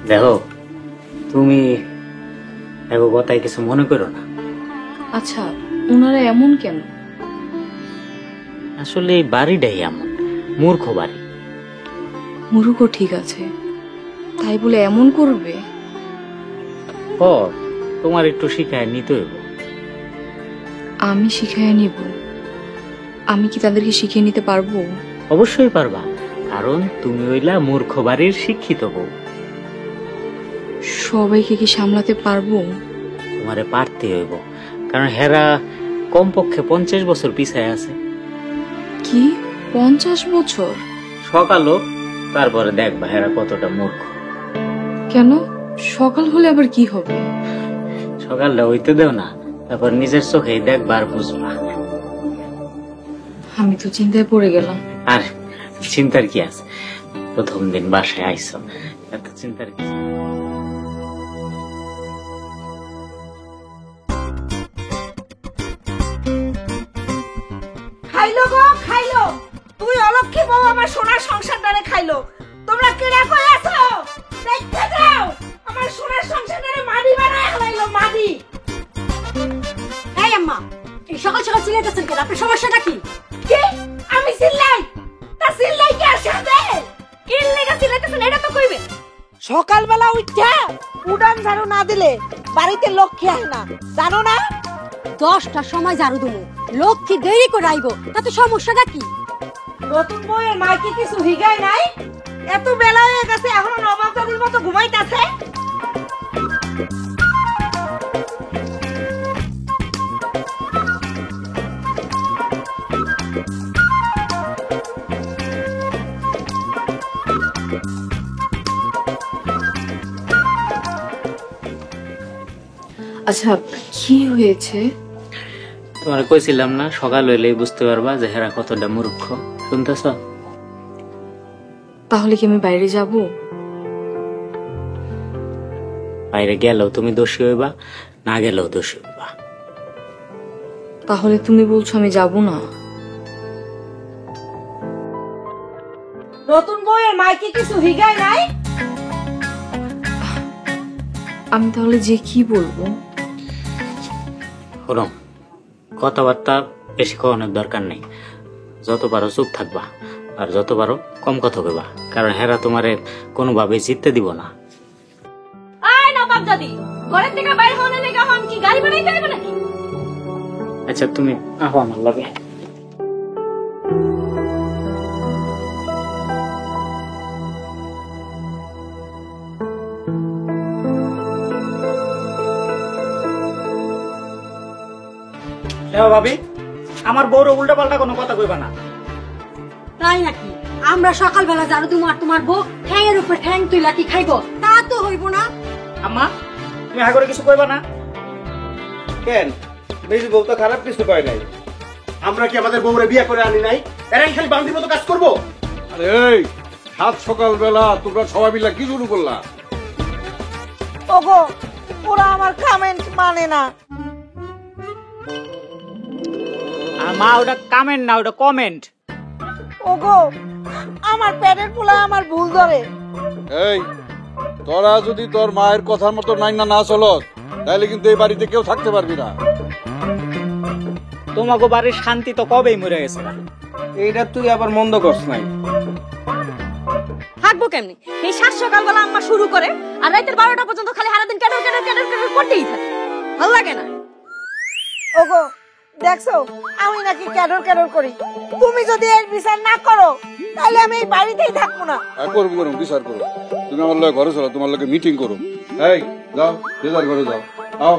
দেখো তুমি এগো কথায় কিছু মনে করো না। আচ্ছা ওনারা এমন কেন? আসলে এই বাড়িটাই এমন মূর্খ বাড়ি। মূর্খ ঠিক আছে, তাই বলে এমন করবে? ও তোমার একটু শিখায় নিতে হইব। আমি শিখাইয়া নিব? আমি কি তাদেরকে শিখিয়ে নিতে পারবো? অবশ্যই পারবা, কারণ তুমি হইলা মূর্খ বাড়ির শিক্ষিত বউ। সবাইকে কি সামলাতে পারবো? তোমারে পারতে হইব, কারণ হেরা কমপক্ষে 50 বছর পিছায় আছে। কি 50 বছর? সকালও তারপরে দেখবা হেরা কতটা মূর্খ। কেন? সকাল হলে আবার কি হবে? সকালটা হইতে দেও না, তারপর নিজের চোখেই দেখবা আর বুঝবা। আমি তো চিন্তায় পড়ে গেলাম। আর চিন্তার কি আছে, প্রথম দিন বাসায় আইছো, এত চিন্তার কি? খাইলো গো খাইলো, তুই অলক্ষী বউ আমার সোনার সংসারটারে খাইলো। তোমরা কেড়ে কই আছো? দেখতে যাও, আমার সোনার সংসারটারে মাটি বানায় হলাইলো মাটি। এই আম্মা, এই সকাল সকাল চিল্লাইতেছেন কেন? আপনার সমস্যাটা কি? কি আমি চিল্লাই? তা চিল্লাই কি আসে দে? কি লাগা চিল্লাইতেছেন এটা তো কইবে। সকালবেলা উঠা উড়ান ঝাড়ু না দিলে বাড়িতে লক্ষ্মী আসে না, জানো না? 10টার সময় ঝাড়ু দেবো, লক্ষ্মী দেরি করে আইবো, তাতে সমস্যাটা কি? নতুন বউয়ের মাইকে কিছু হিগায় নাই? এত বেলা হয়ে গেছে এখনো নবাব দাদির মতো ঘুমাইতাছে। আচ্ছা কি হয়েছে? তোমার কইছিলাম না, সকাল হইলেই বুঝতে পারবা যে হেরা কতটা মূর্খ। শুনতেছ? তাহলে কি আমি বাইরে যাব? বাইরে গেলেও তুমি দোষী হইবা, না গেলেও দোষী হইবা। তাহলে তুমি বলছো আমি যাব না? নতুন বউয়ের মাইকে কিছু হিগায় নাই? আমি তাহলে যে কি বলবো? শোনো, কথাবার্তা বেশি কওয়ানোর দরকার নেই। যত পারো চুপ থাকবা, আর যত পারো কম কথা কইবা, কারণ হেরা তোমারে কোনোভাবে জিততে দিব না। আয় নবাব দাদি, ঘরের থেকে বাইরে হওয়ার লেগে হন কি গাড়ি বানাইতে হইবে নাকি? আচ্ছা তুমি আহো আমার লগে। ভাবি, আমার বউর উল্টা পাল্টা কোনো কথা কইবা না। তাই নাকি? আমরা সকালবেলা ঝাড়ু দেবো আর তোমার বউ ঠ্যাংয়ের উপর ঠ্যাং তুইলা কি খাইবো? তা তো হইব না। আম্মা, তুমি হা করে কিছু কইবা না কেন? মেজি বউ তো খারাপ কিছু কয় নাই। আমরা কি আমাদের বউরে বিয়ে করে আনি নাই? এরাই খালি বান্দির মতো কাজ করবো? আরে এই সাত সকাল বেলা তোমরা সবাই মিলে কি শুরু করলা? ওগো ওরা আমার কমেন্ট মানে না। মা ওটা কমেন্ট না, ওটা কমেন্ট। ওগো আমার পেটের পোলা আমার ভুল ধরে। এই তোরা যদি তোর মায়ের কথার মতো নাইনা না চলত, তাহলে কিন্তু এই বাড়িতে কেউ থাকতে পারবি না। তোমাকে বাড়ির শান্তি তো কবেই মরে গেছে। এইটা তুই আবার মন্দ করছ নাই। থাকবো কেমনি? এই সাত সকালবেলা আম্মা শুরু করে আর রাতের 12টা পর্যন্ত খালি সারাদিন ক্যাডর ক্যাডর ক্যাডর ক্যাডর করতেই থাকে। ভালো লাগে না? ওগো দেখছো আমি নাকি ক্যাডর ক্যাডর করি। তুমি যদি এর বিচার না করো তাহলে আমি এই বাড়িতেই থাকবো না। করবো করুন, বিচার করো। তুমি আমার লগে ঘরে চলো, তোমার লগে মিটিং করো। এই যাও, যে যার ঘরে যাও। আও।